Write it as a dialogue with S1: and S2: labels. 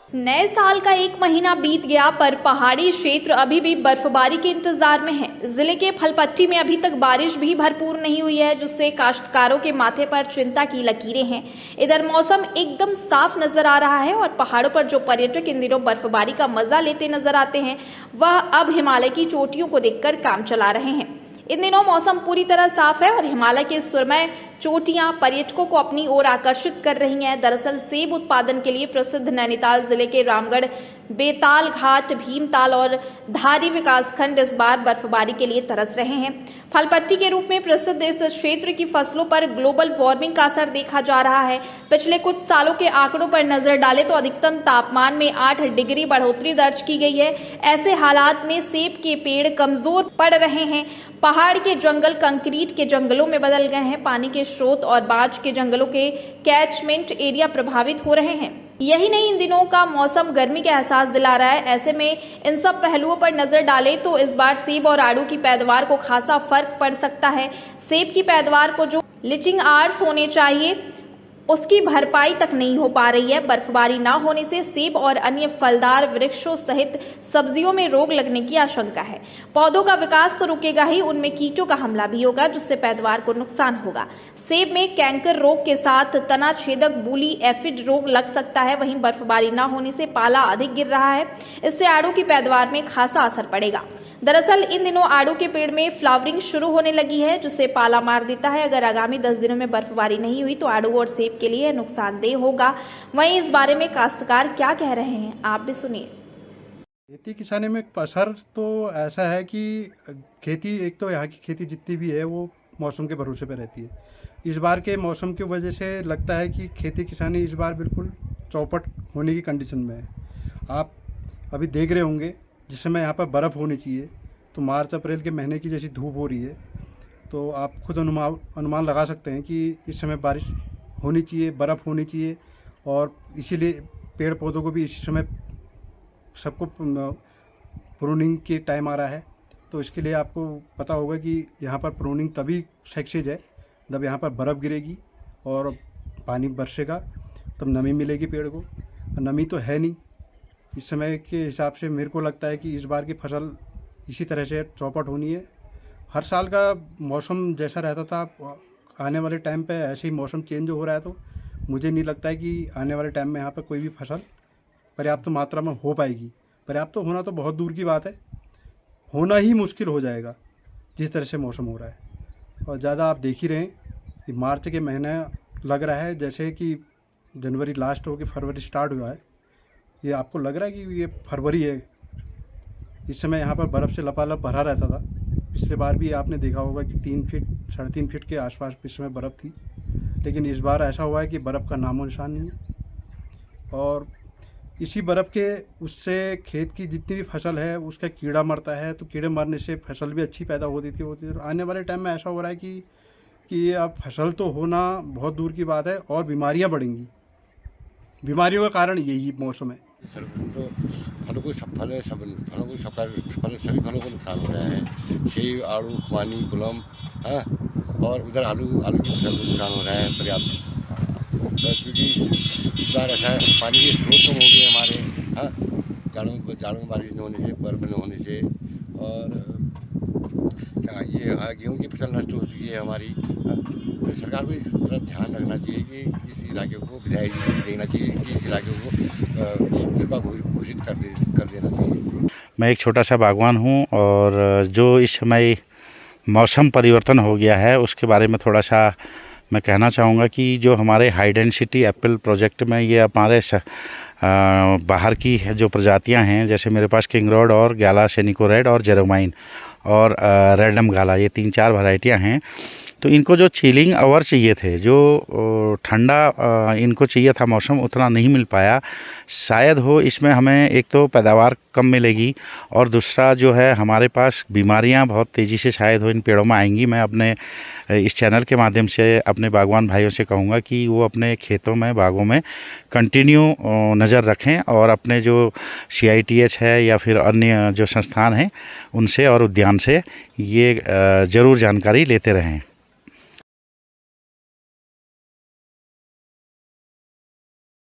S1: नए साल का एक महीना बीत गया पर पहाड़ी क्षेत्र अभी भी बर्फबारी के इंतजार में है। जिले के फलपट्टी में अभी तक बारिश भी भरपूर नहीं हुई है, जिससे काश्तकारों के माथे पर चिंता की लकीरें हैं। इधर मौसम एकदम साफ नजर आ रहा है और पहाड़ों पर जो पर्यटक इन दिनों बर्फबारी का मजा लेते नजर आते हैं, वह अब हिमालय की चोटियों को देखकर काम चला रहे हैं। इन दिनों मौसम पूरी तरह साफ है और हिमालय के सुरमय चोटियां पर्यटकों को अपनी ओर आकर्षित कर रही हैं। दरअसल सेब उत्पादन के लिए प्रसिद्ध नैनीताल जिले के रामगढ़, बेताल घाट, भीमताल और धारी विकासखंड इस बार बर्फबारी के लिए तरस रहे हैं। फलपट्टी के रूप में प्रसिद्ध इस क्षेत्र की फसलों पर ग्लोबल वार्मिंग का असर देखा जा रहा है। पिछले कुछ सालों के आंकड़ों पर नजर डालें तो अधिकतम तापमान में 8 डिग्री बढ़ोतरी दर्ज की गई है। ऐसे हालात में सेब के पेड़ कमजोर पड़ रहे हैं। पहाड़ के जंगल कंक्रीट के जंगलों में बदल गए हैं। पानी के स्रोत और बांज के जंगलों के कैचमेंट एरिया प्रभावित हो रहे हैं। यही नहीं, इन दिनों का मौसम गर्मी का एहसास दिला रहा है। ऐसे में इन सब पहलुओं पर नजर डालें तो इस बार सेब और आड़ू की पैदावार को खासा फर्क पड़ सकता है। सेब की पैदावार को जो लीचिंग आवर्स होने चाहिए उसकी भरपाई तक नहीं हो पा रही है। बर्फबारी ना होने से सेब और अन्य फलदार वृक्षों सहित सब्जियों में रोग लगने की आशंका है। पौधों का विकास तो रुकेगा ही, उनमें कीटों का हमला भी होगा, जिससे पैदावार को नुकसान होगा। सेब में कैंकर रोग के साथ तना छेदक बूली एफिड रोग लग सकता है। वहीं बर्फबारी ना होने से पाला अधिक गिर रहा है, इससे आड़ू की पैदावार में खासा असर पड़ेगा। दरअसल इन दिनों आड़ू के पेड़ में फ्लावरिंग शुरू होने लगी है, जिससे पाला मार देता है। अगर आगामी 10 दिनों में बर्फबारी नहीं हुई तो आड़ू और सेब के लिए नुकसानदेह होगा। वहीं इस बारे में काश्तकार क्या कह रहे हैं, आप भी सुनिए।
S2: खेती किसानी में असर तो ऐसा है कि खेती, एक तो यहाँ की खेती जितनी भी है वो मौसम के भरोसे पे रहती है। इस बार के मौसम की वजह से लगता है कि खेती किसानी इस बार बिल्कुल चौपट होने की कंडीशन में है। आप अभी देख रहे होंगे, जिस समय यहाँ पर बर्फ़ होनी चाहिए तो मार्च अप्रैल के महीने की जैसी धूप हो रही है, तो आप खुद अनुमान लगा सकते हैं कि इस समय बारिश होनी चाहिए, बर्फ़ होनी चाहिए। और इसीलिए पेड़ पौधों को भी इसी समय सबको प्रूनिंग के टाइम आ रहा है। तो इसके लिए आपको पता होगा कि यहाँ पर प्रूनिंग तभी सक्सेस है जब यहाँ पर बर्फ़ गिरेगी और पानी बरसेगा, तब नमी मिलेगी पेड़ को। नमी तो है नहीं इस समय के हिसाब से। मेरे को लगता है कि इस बार की फसल इसी तरह से चौपट होनी है। हर साल का मौसम जैसा रहता था, आने वाले टाइम पे ऐसे ही मौसम चेंज हो रहा है, तो मुझे नहीं लगता है कि आने वाले टाइम में यहाँ पर कोई भी फसल पर्याप्त मात्रा में हो पाएगी। पर्याप्त तो होना तो बहुत दूर की बात है, होना ही मुश्किल हो जाएगा जिस तरह से मौसम हो रहा है। और ज़्यादा आप देख ही रहे हैं कि मार्च के महीने लग रहा है जैसे कि जनवरी लास्ट हो के फरवरी स्टार्ट हुआ है। ये आपको लग रहा है कि ये फरवरी है। इस समय यहाँ पर बर्फ़ से लपालप भरा रहता था। पिछले बार भी आपने देखा होगा कि 3 फीट 3.5 फीट के आसपास इस समय बर्फ़ थी, लेकिन इस बार ऐसा हुआ है कि बर्फ़ का नामो निशान नहीं है। और इसी बर्फ़ के उससे खेत की जितनी भी फसल है उसका कीड़ा मरता है, तो कीड़े मरने से फसल भी अच्छी पैदा होती थी। आने वाले टाइम में ऐसा हो रहा है कि अब फसल तो होना बहुत दूर की बात है और बीमारियां बढ़ेंगी। बीमारियों का कारण यही मौसम है।
S3: सर तो फलों को सभी फलों को नुकसान हो रहा है। सेब, आड़ू, खुबानी, गुलाम, हाँ, और उधर आलू की फसल को नुकसान हो रहा है पर्याप्त। क्योंकि इस बार ऐसा है, पानी के स्रोत कम हो गए हमारे, हाँ, जाड़ों में बारिश न होने से, बर्फ न होने से। और क्या ये गेहूँ की फसल नष्ट हो चुकी है हमारी। तो सरकार को इस तरफ ध्यान रखना चाहिए कि इस इलाके को विधायक जी को देखना चाहिए कि इस इलाके को सूखा घोषित कर देना चाहिए।
S4: मैं एक छोटा सा बागवान हूँ और जो इस समय मौसम परिवर्तन हो गया है उसके बारे में थोड़ा सा मैं कहना चाहूँगा कि जो हमारे हाई डेंसिटी एप्पल प्रोजेक्ट में ये हमारे बाहर की जो प्रजातियां हैं, जैसे मेरे पास किंग रोड और गैला सेनिको रेड और जेरोमाइन और रैंडम गाला, ये 3-4 वैरायटियां हैं। तो इनको जो चिलिंग आवर चाहिए थे, जो ठंडा इनको चाहिए था मौसम, उतना नहीं मिल पाया। शायद हो इसमें हमें एक तो पैदावार कम मिलेगी और दूसरा जो है हमारे पास बीमारियां बहुत तेज़ी से शायद हो इन पेड़ों में आएंगी। मैं अपने इस चैनल के माध्यम से अपने बागवान भाइयों से कहूँगा कि वो अपने खेतों में, बागों में कंटिन्यू नज़र रखें और अपने जो CITH है या फिर अन्य जो संस्थान हैं उनसे और उद्यान से ये ज़रूर जानकारी लेते रहें।